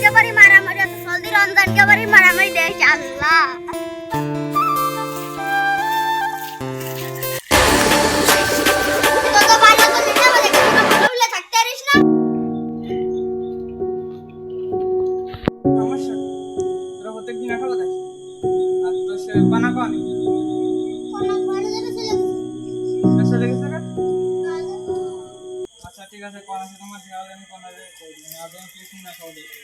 কে বাড়ি মারামারি আছে জলদি রমজান কে বাড়ি মারামারি দেশ আল্লাহ তো ভালো তো নিতে বলে কেন ভালো বলে থাকতে পারিস না সমস্যা কি? তোরা প্রত্যেকদিন একটা কথা আর তো সে বানা পানি কোন বড় জায়গা চলে এসে লেগেছে রে? গেছে আচ্ছা ঠিক আছে কোন আছে তোমার দেওয়ালে আমি কোন আদম কিছু না খাওয়া দেখি